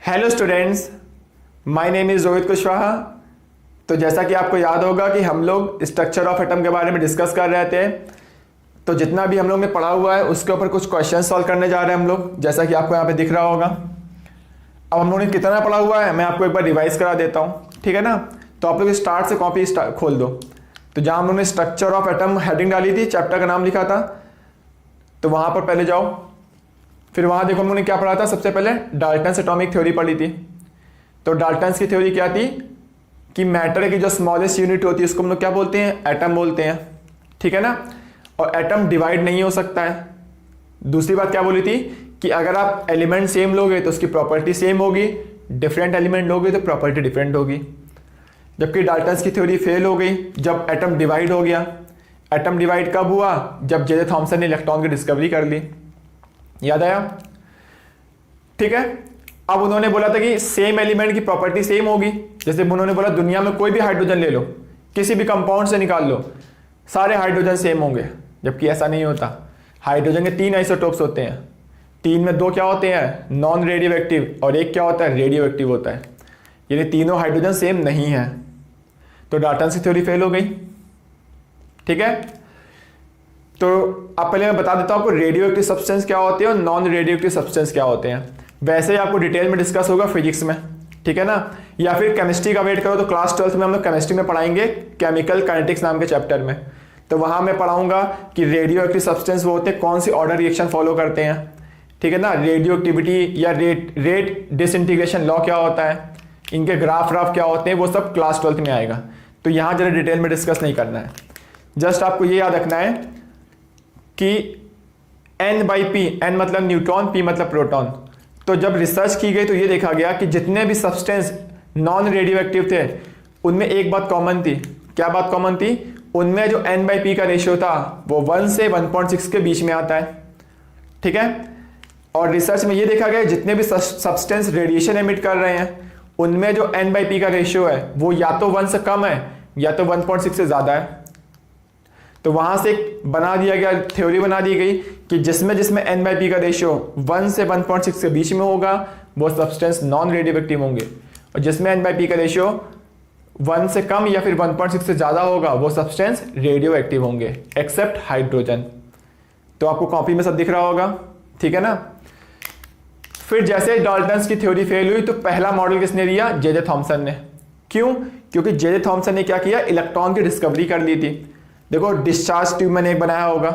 Hello students, my name is Rohit Kushwaha. तो जैसा कि आपको याद होगा कि हम लोग स्ट्रक्चर ऑफ एटम के बारे में डिस्कस कर रहे थे। तो जितना भी हम लोग ने पढ़ा हुआ है उसके ऊपर कुछ क्वेश्चन सॉल्व करने जा रहे हैं हम लोग, जैसा कि आपको यहाँ पे दिख रहा होगा। अब हम लोगों ने कितना पढ़ा हुआ है मैं आपको एक बार रिवाइज करा देता हूँ, ठीक है ना। तो आप लोग स्टार्ट से कॉपी खोल दो। तो जहाँ हम लोगों ने स्ट्रक्चर ऑफ एटम हेडिंग डाली थी, चैप्टर का नाम लिखा था, तो वहाँ पर पहले जाओ। फिर वहाँ देखो हम लोगों ने क्या पढ़ा था। सबसे पहले डाल्टन्स एटॉमिक थ्योरी पढ़ी थी। तो डाल्टन्स की थ्योरी क्या थी कि मैटर की जो स्मॉलेस्ट यूनिट होती है उसको हम लोग क्या बोलते हैं, एटम बोलते हैं, ठीक है ना। और एटम डिवाइड नहीं हो सकता है। दूसरी बात क्या बोली थी कि अगर आप एलिमेंट सेम लोगे तो उसकी प्रॉपर्टी सेम होगी, डिफरेंट एलिमेंट लोगे तो प्रॉपर्टी डिफरेंट होगी। जबकि डाल्टन्स की थ्योरी फेल हो गई जब एटम डिवाइड हो गया। एटम डिवाइड कब हुआ? जब जे थॉमसन ने इलेक्ट्रॉन की डिस्कवरी कर ली। याद आया? ठीक है। अब उन्होंने बोला था कि सेम एलिमेंट की प्रॉपर्टी सेम होगी। जैसे उन्होंने बोला दुनिया में कोई भी हाइड्रोजन ले लो, किसी भी कंपाउंड से निकाल लो, सारे हाइड्रोजन सेम होंगे। जबकि ऐसा नहीं होता। हाइड्रोजन के 3 आइसोटोप्स होते हैं। 3 में 2 क्या होते हैं, नॉन रेडियो एक्टिव, और एक क्या होता है, रेडियो एक्टिव होता है। यानी तीनों हाइड्रोजन सेम नहीं है। तो डाल्टन्स की थ्योरी फेल हो गई, ठीक है। तो अब पहले मैं बता देता हूं आपको रेडियो एक्टिव सब्सटेंस क्या होते हैं और नॉन रेडियो एक्टिव सब्सटेंस क्या होते हैं। वैसे ही आपको डिटेल में डिस्कस होगा फिजिक्स में, ठीक है ना। या फिर केमिस्ट्री का वेट करो तो क्लास 12th में हम लोग केमिस्ट्री में पढ़ाएंगे, केमिकल काइनेटिक्स नाम के चैप्टर में। तो वहां मैं पढ़ाऊंगा कि रेडियो एक्टिव सब्सटेंस वो होते हैं कौन सी ऑर्डर रिएक्शन फॉलो करते हैं, ठीक है ना। रेडियो एक्टिविटी या रेट डिसइंटीग्रेशन लॉ क्या होता है, इनके ग्राफ क्या होते हैं, वो सब क्लास 12th में आएगा। तो यहाँ जरा डिटेल में डिस्कस नहीं करना है। जस्ट आपको ये याद रखना है कि N/P, N मतलब न्यूट्रॉन, P मतलब प्रोटॉन। तो जब रिसर्च की गई तो ये देखा गया कि जितने भी सब्सटेंस नॉन रेडियो एक्टिव थे उनमें एक बात कॉमन थी। क्या बात कॉमन थी? उनमें जो N/P का रेशियो था वो 1 से 1.6 के बीच में आता है, ठीक है। और रिसर्च में ये देखा गया जितने भी सब्सटेंस रेडिएशन एमिट कर रहे हैं उनमें जो N/P का रेशियो है वो या तो 1 से कम है या तो 1.6 से ज़्यादा है। तो वहां से बना दिया गया, थ्योरी बना दी गई कि जिसमें N/P का रेशियो 1 से 1.6 के बीच में होगा वो सब्सटेंस नॉन रेडियो एक्टिव होंगे, और जिसमें N/P का रेशियो 1 से कम या फिर 1.6 से ज़्यादा होगा वो सब्सटेंस रेडियो एक्टिव होंगे, एक्सेप्ट हाइड्रोजन। तो आपको कॉपी में सब दिख रहा होगा, ठीक है ना। फिर जैसे डाल्टन्स की थ्योरी फेल हुई तो पहला मॉडल किसने दिया? जे थॉमसन ने। क्यों? क्योंकि जे थॉमसन ने क्या किया, इलेक्ट्रॉन की डिस्कवरी कर ली थी। देखो डिस्चार्ज ट्यूब मैंने एक बनाया होगा,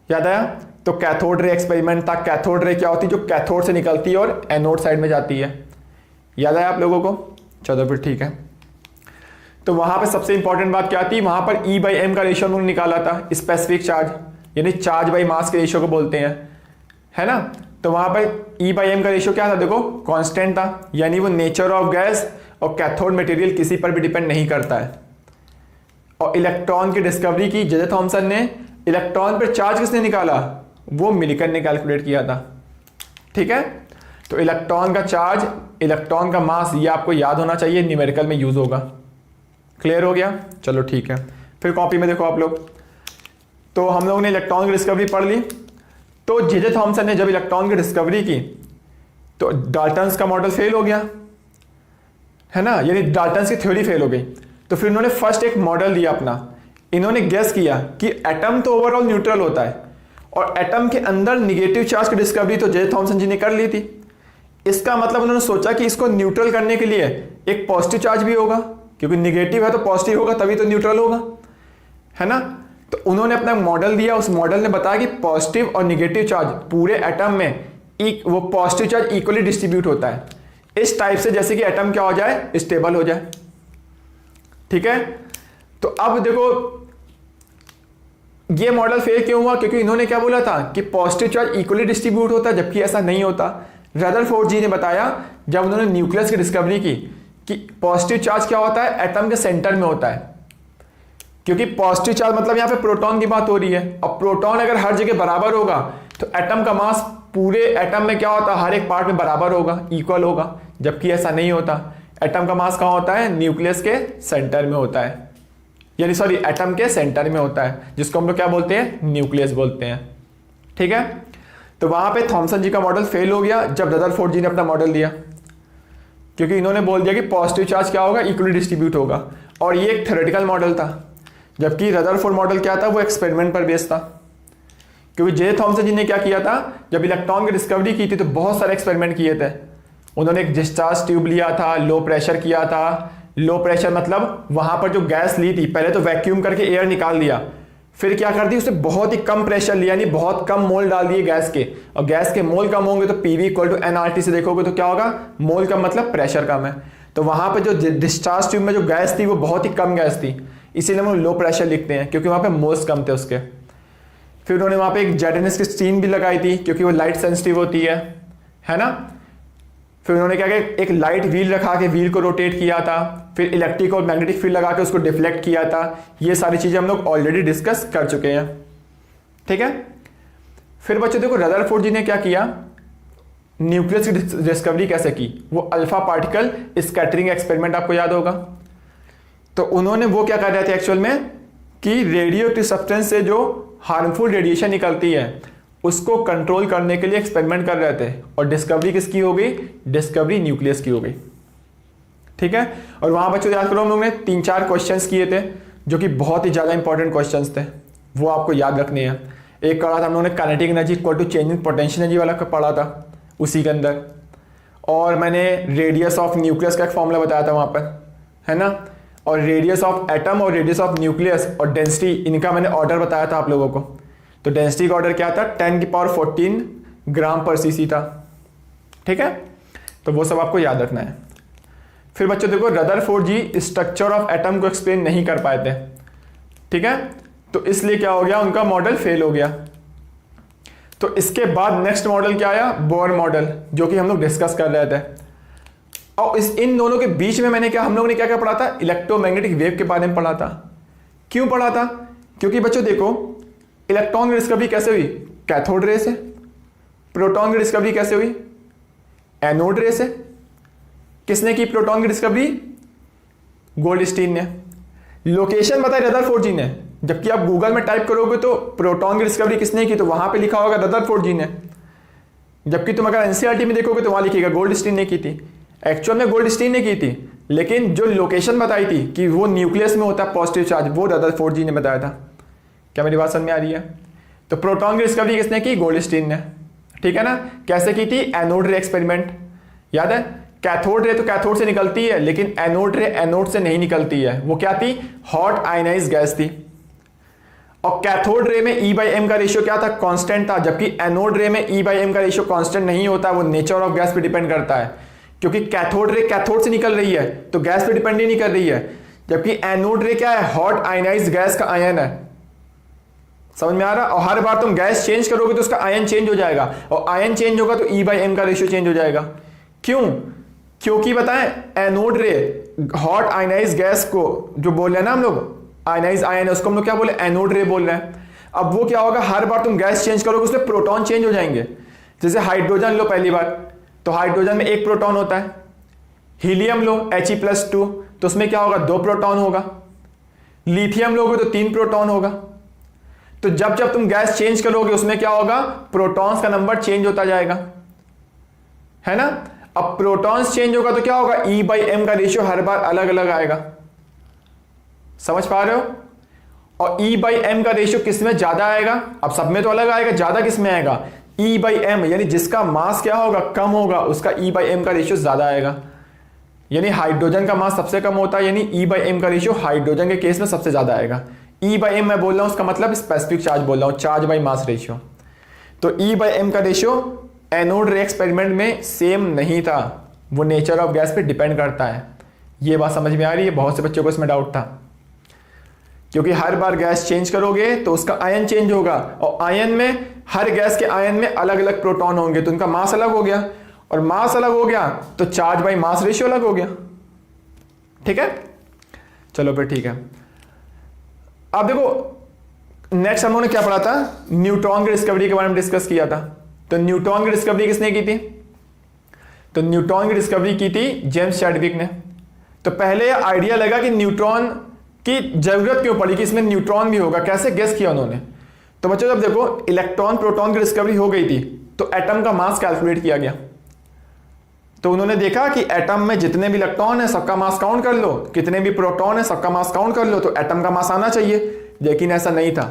याद आया? तो कैथोड रे एक्सपेरिमेंट था। कैथोड रे क्या होती है? जो कैथोड से निकलती है और एनोड साइड में जाती है। याद आया आप लोगों को? चलो फिर ठीक है। तो वहां पे सबसे इंपॉर्टेंट बात क्या थी, वहां पर E/m का रेशियो उन्होंने निकाला था, स्पेसिफिक चार्ज, यानी चार्ज बाई मास के रेशियो को बोलते हैं, है ना। तो वहां पर E/m का रेशियो क्या था? देखो कांस्टेंट था, यानी वो नेचर ऑफ गैस और कैथोड मटेरियल किसी पर भी डिपेंड नहीं करता है। और इलेक्ट्रॉन की डिस्कवरी की जे थॉमसन ने। इलेक्ट्रॉन पर चार्ज किसने निकाला? वो मिलिकन ने कैलकुलेट किया था, ठीक है। तो इलेक्ट्रॉन का चार्ज, इलेक्ट्रॉन का मास, ये आपको याद होना चाहिए, न्यूमेरिकल में यूज होगा। क्लियर हो गया? चलो ठीक है। फिर कॉपी में देखो आप लोग। तो हम लोग ने इलेक्ट्रॉन की डिस्कवरी पढ़ ली। तो जे थॉमसन ने जब इलेक्ट्रॉन की डिस्कवरी की तो डाल्टन्स का मॉडल फेल हो गया, है ना, यानी डाल्टन्स की थ्योरी फेल हो गई। तो फिर उन्होंने फर्स्ट एक मॉडल दिया अपना। इन्होंने गेस किया कि एटम तो ओवरऑल न्यूट्रल होता है और एटम के अंदर निगेटिव चार्ज की डिस्कवरी तो जे थॉमसन जी ने कर ली थी। इसका मतलब उन्होंने सोचा कि इसको न्यूट्रल करने के लिए एक पॉजिटिव चार्ज भी होगा, क्योंकि निगेटिव है तो पॉजिटिव होगा तभी तो न्यूट्रल होगा, है ना। तो उन्होंने अपना मॉडल दिया। उस मॉडल ने बताया कि पॉजिटिव और निगेटिव चार्ज पूरे एटम में वो पॉजिटिव चार्ज इक्वली डिस्ट्रीब्यूट होता है, इस टाइप से, जैसे कि एटम क्या हो जाए, स्टेबल हो जाए, ठीक है। तो अब देखो ये मॉडल फेल क्यों हुआ? क्योंकि इन्होंने क्या बोला था कि पॉजिटिव चार्ज इक्वली डिस्ट्रीब्यूट होता है, जबकि ऐसा नहीं होता। रदरफोर्ड जी ने बताया जब उन्होंने न्यूक्लियस की डिस्कवरी की कि पॉजिटिव चार्ज क्या होता है, एटम के सेंटर में होता है। क्योंकि पॉजिटिव चार्ज मतलब यहां पे प्रोटॉन की बात हो रही है, और प्रोटॉन अगर हर जगह बराबर होगा तो एटम का मास पूरे एटम में क्या होता है, हर एक पार्ट में बराबर होगा, इक्वल होगा। जबकि ऐसा नहीं होता। एटम का मास कहां होता है? न्यूक्लियस के सेंटर में होता है, यानी सॉरी एटम के सेंटर में होता है, जिसको हम लोग क्या बोलते हैं, न्यूक्लियस बोलते हैं, ठीक है। तो वहां पे थॉमसन जी का मॉडल फेल हो गया जब रदरफोर्ड जी ने अपना मॉडल दिया। क्योंकि इन्होंने बोल दिया कि पॉजिटिव चार्ज क्या होगा, इक्वली डिस्ट्रीब्यूट होगा, और ये एक थ्योरेटिकल मॉडल था, जबकि रदरफोर्ड मॉडल क्या था, वो एक्सपेरिमेंट पर बेस्ड था। क्योंकि जे थॉमसन जी ने क्या किया था, जब इलेक्ट्रॉन की डिस्कवरी की थी तो बहुत सारे एक्सपेरिमेंट किए थे। उन्होंने एक डिस्चार्ज ट्यूब लिया था, लो प्रेशर किया था। लो प्रेशर मतलब वहां पर जो गैस ली थी, पहले तो वैक्यूम करके एयर निकाल दिया, फिर क्या कर दी, उसे बहुत ही कम प्रेशर लिया, यानी बहुत कम मोल डाल दिए गैस के, और गैस के मोल कम होंगे तो पीवी इक्वल टू एनआरटी से देखोगे तो क्या होगा, मोल कम मतलब प्रेशर कम है। तो वहां पे जो डिस्चार्ज ट्यूब में जो गैस थी वो बहुत ही कम गैस थी, इसीलिए हम लो प्रेशर लिखते हैं, क्योंकि वहां पे मोल्स कम थे उसके। फिर उन्होंने वहां पे एक जेडएनएस की स्टीन भी लगाई थी, क्योंकि वो लाइट सेंसिटिव होती है ना। फिर उन्होंने क्या किया, एक लाइट व्हील रखा के व्हील को रोटेट किया था, फिर इलेक्ट्रिक और मैग्नेटिक फील्ड लगा के उसको डिफ्लेक्ट किया था। ये सारी चीजें हम लोग ऑलरेडी डिस्कस कर चुके हैं, ठीक है। फिर बच्चों देखो रदरफोर्ड जी ने क्या किया, न्यूक्लियस की डिस्कवरी कैसे की, वो अल्फा पार्टिकल स्कैटरिंग एक्सपेरिमेंट आपको याद होगा। तो उन्होंने वो क्या कर रहे थे एक्चुअल में, कि रेडियो एक्टिव सब्सटेंस से जो हार्मफुल रेडिएशन निकलती है उसको कंट्रोल करने के लिए एक्सपेरिमेंट कर रहे थे, और डिस्कवरी किसकी हो गई, डिस्कवरी न्यूक्लियस की हो गई, ठीक है। और वहां बच्चों याद करो, हम लोगों ने 3-4 क्वेश्चंस किए थे जो कि बहुत ही ज्यादा इंपॉर्टेंट क्वेश्चंस थे, वो आपको याद रखने हैं। एक पढ़ा था हम लोगों ने kinetic energy equal to change in potential energy वाला पढ़ा था उसी के अंदर, और मैंने रेडियस ऑफ न्यूक्लियस का एक फॉर्मूला बताया था वहां पर, है ना। और रेडियस ऑफ एटम और रेडियस ऑफ न्यूक्लियस और डेंसिटी, इनका मैंने ऑर्डर बताया था आप लोगों को। तो डेंसिटी का ऑर्डर क्या था, 10⁻14 ग्राम पर सीसी था, ठीक है। तो वो सब आपको याद रखना है। फिर बच्चों देखो Rutherford ji structure of atom को एक्सप्लेन नहीं कर पाए थे, ठीक है। तो इसलिए क्या हो गया, उनका मॉडल फेल हो गया। तो इसके बाद नेक्स्ट मॉडल क्या आया, बोर मॉडल, जो कि हम लोग डिस्कस कर रहे थे। और इन दोनों के बीच में हम लोगों ने क्या क्या पढ़ा था, इलेक्ट्रोमैग्नेटिक वेव के बारे में पढ़ा था। क्यों पढ़ा था, क्योंकि बच्चों देखो इलेक्ट्रॉन की डिस्कवरी कैसे हुई, कैथोड रे से। प्रोटॉन की डिस्कवरी कैसे हुई, एनोड रे से। किसने की प्रोटॉन की डिस्कवरी, गोल्डस्टीन ने। लोकेशन बताई रदरफोर्ड जी ने, जबकि आप गूगल में टाइप करोगे तो प्रोटॉन की डिस्कवरी किसने की, तो वहां पे लिखा होगा रदरफोर्ड जी ने, जबकि तुम अगर एनसीईआरटी में देखोगे तो वहां लिखेगा गोल्डस्टीन ने की थी। एक्चुअल में गोल्डस्टीन ने की थी, लेकिन जो लोकेशन बताई थी कि वो न्यूक्लियस में होता है पॉजिटिव चार्ज, वो रदरफोर्ड जी ने बताया था। क्या मेरी बात समझ में आ रही है। तो प्रोटॉन की डिस्कवरी किसने की, गोल्डस्टीन ने, ठीक है ना। कैसे की थी, एनोड रे एक्सपेरिमेंट, याद है। कैथोड रे तो कैथोड से निकलती है, लेकिन एनोड रे एनोड से नहीं निकलती है। वो क्या थी, हॉट आयनाइज गैस थी। और कैथोड रे में E/m का रेशियो क्या था, कांस्टेंट था, जबकि एनोड रे में E/m का रेशियो कांस्टेंट नहीं होता, वो नेचर ऑफ गैस पे डिपेंड करता है। क्योंकि कैथोड रे कैथोड से निकल रही है तो गैस पे डिपेंड ही नहीं कर रही है, जबकि एनोड रे क्या है, हॉट आयनाइज गैस का आयन है। समझ में आ रहा। और हर बार तुम गैस चेंज करोगे तो उसका आयन चेंज हो जाएगा, और आयन चेंज होगा तो E/m का रेशियो चेंज हो जाएगा। क्यों, क्योंकि बताएं एनोड रे हॉट आयनाइज गैस को जो बोल रहे हैं ना हम लोग, आयनाइज आयन है, उसको हम लोग क्या बोले, एनोड रे बोल रहे हैं। अब वो क्या होगा, हर बार तुम गैस चेंज करोगे उसमें प्रोटॉन चेंज हो जाएंगे। जैसे हाइड्रोजन लो पहली बार, तो हाइड्रोजन में 1 प्रोटॉन होता है। हीलियम लो He+2, तो उसमें क्या होगा, 2 प्रोटॉन होगा। लिथियम लोगे तो 3 प्रोटॉन होगा। तो जब जब तुम गैस चेंज करोगे उसमें क्या होगा, प्रोटॉन्स का नंबर चेंज होता जाएगा, है ना। अब प्रोटॉन्स चेंज होगा तो क्या होगा, E/m का रेशियो हर बार अलग अलग आएगा। समझ पा रहे हो। और E/m का रेशियो किस में ज्यादा आएगा, अब सब में तो अलग आएगा, ज्यादा किस में आएगा, E/m, यानी जिसका मास क्या होगा, कम होगा, उसका E/m का रेशियो ज्यादा आएगा। यानी हाइड्रोजन का मास सबसे कम होता है, यानी E/m का रेशियो हाइड्रोजन के केस में सबसे ज्यादा आएगा। E/m मैं बोल रहा हूं, उसका मतलब स्पेसिफिक चार्ज बोल रहा हूं, चार्ज बाई मास रेशियो। तो E/m का रेशियो एनोड रे एक्सपेरिमेंट में सेम नहीं था, वो नेचर ऑफ गैस पे डिपेंड करता है। ये बात समझ में आ रही है। बहुत से बच्चों को इसमें डाउट था, क्योंकि हर बार गैस चेंज करोगे तो उसका आयन चेंज होगा, और आयन में हर गैस के आयन में अलग अलग प्रोटॉन होंगे, तो उनका मास अलग हो गया, और मास अलग हो गया तो चार्ज बाई मास रेशियो अलग हो गया, ठीक है। चलो फिर ठीक है। अब देखो नेक्स्ट हम लोगों ने क्या पढ़ा था, न्यूट्रॉन की डिस्कवरी के बारे में डिस्कस किया था। तो न्यूट्रॉन की डिस्कवरी किसने की थी, तो न्यूट्रॉन की डिस्कवरी की थी जेम्स चैडविक ने। तो पहले आइडिया लगा कि न्यूट्रॉन की जरूरत क्यों पड़ी कि इसमें न्यूट्रॉन भी होगा, कैसे गेस किया उन्होंने। तो बच्चों जब देखो इलेक्ट्रॉन प्रोटॉन की डिस्कवरी हो गई थी तो एटम का मास कैलकुलेट किया गया। तो उन्होंने देखा कि एटम में जितने भी इलेक्ट्रॉन है सबका मास काउंट कर लो, कितने भी प्रोटॉन है सबका मास काउंट कर लो, तो एटम का मास आना चाहिए। लेकिन ऐसा नहीं था।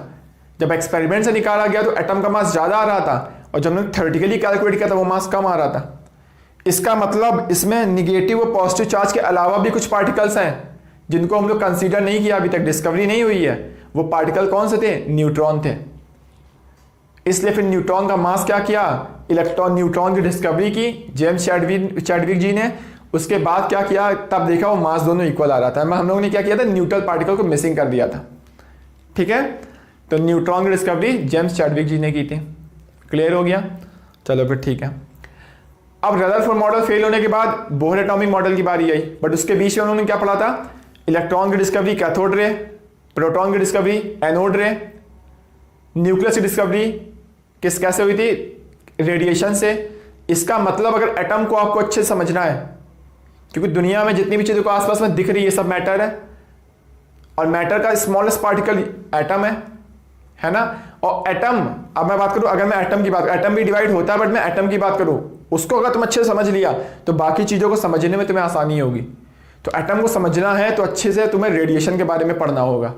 जब एक्सपेरिमेंट से निकाला गया तो एटम का मास ज़्यादा आ रहा था, और जब हमने थ्योरेटिकली कैलकुलेट किया तो वो मास कम आ रहा था। इसका मतलब इसमें निगेटिव और पॉजिटिव चार्ज के अलावा भी कुछ पार्टिकल्स हैं जिनको हम लोग कंसीडर नहीं किया, अभी तक डिस्कवरी नहीं हुई है। वो पार्टिकल कौन से थे? न्यूट्रॉन थे। इसलिए फिर न्यूट्रॉन का मास क्या किया? न्यूट्रॉन की डिस्कवरी की जेम्स चैडविक जी ने। उसके बाद क्या किया? तब देखा वो मास दोनों इक्वल आ रहा था। हम लोगों ने क्या किया था? न्यूट्रल पार्टिकल को मिसिंग कर दिया था। ठीक है, तो न्यूट्रॉन की डिस्कवरी जेम्स चैडविक जी ने की थी। क्लियर हो गया? चलो फिर ठीक है। अब रदरफोर्ड मॉडल फेल होने के बाद बोहर एटॉमिक मॉडल की बारी आई, बट उसके बीच में उन्होंने क्या पढ़ा था? इलेक्ट्रॉन की डिस्कवरी कैथोड रे, प्रोटॉन की डिस्कवरी एनोड रे, न्यूक्लियस की डिस्कवरी कैसे हुई थी? रेडिएशन से। इसका मतलब अगर एटम को आपको अच्छे से समझना है, क्योंकि दुनिया में जितनी भी चीज़ों को आसपास में दिख रही है सब मैटर है, और मैटर का स्मॉलेस्ट पार्टिकल एटम है ना। और एटम, अब मैं बात करूं, अगर मैं एटम की बात, एटम भी डिवाइड होता है, बट मैं एटम की बात करूं, उसको अगर तुम अच्छे से समझ लिया तो बाकी चीज़ों को समझने में तुम्हें आसानी होगी। तो एटम को समझना है तो अच्छे से तुम्हें रेडिएशन के बारे में पढ़ना होगा।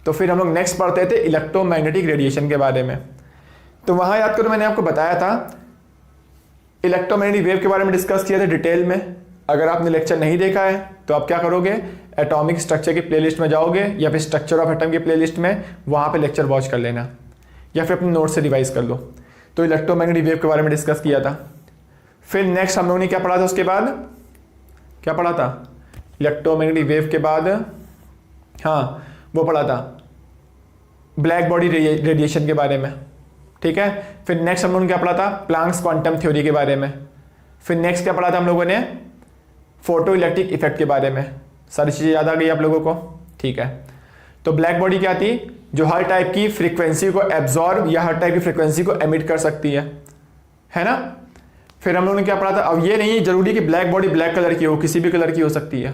तो फिर हम लोग नेक्स्ट पढ़ते थे इलेक्ट्रोमैग्नेटिक रेडिएशन के बारे में। तो वहाँ याद करो मैंने आपको बताया था इलेक्ट्रोमैग्नेटिक वेव के बारे में डिस्कस किया था डिटेल में। अगर आपने लेक्चर नहीं देखा है तो आप क्या करोगे? एटॉमिक स्ट्रक्चर की प्लेलिस्ट में जाओगे या फिर स्ट्रक्चर ऑफ एटम की प्लेलिस्ट में, वहाँ पे लेक्चर वॉच कर लेना, या फिर अपने नोट से रिवाइज कर लो। तो इलेक्ट्रोमैग्नेटिक वेव के बारे में डिस्कस किया था। फिर नेक्स्ट हम लोगों ने क्या पढ़ा था? उसके बाद क्या पढ़ा था? इलेक्ट्रोमैग्नेटिक वेव के बाद हाँ वो पढ़ा था ब्लैक बॉडी रेडिएशन के बारे में। ठीक है, फिर नेक्स्ट हम लोगों ने क्या पढ़ा था? प्लैंक्स क्वांटम थ्योरी के बारे में। फिर नेक्स्ट क्या पढ़ा था हम लोगों ने? फोटो इलेक्ट्रिक इफेक्ट के बारे में। सारी चीज़ें याद आ गई आप लोगों को? ठीक है, तो ब्लैक बॉडी क्या थी? जो हर टाइप की फ्रीक्वेंसी को एब्जॉर्ब या हर टाइप की फ्रीक्वेंसी को एमिट कर सकती है ना। फिर हम लोगों ने क्या पढ़ा था? अब ये नहीं जरूरी कि ब्लैक बॉडी ब्लैक कलर की हो, किसी भी कलर की हो सकती है।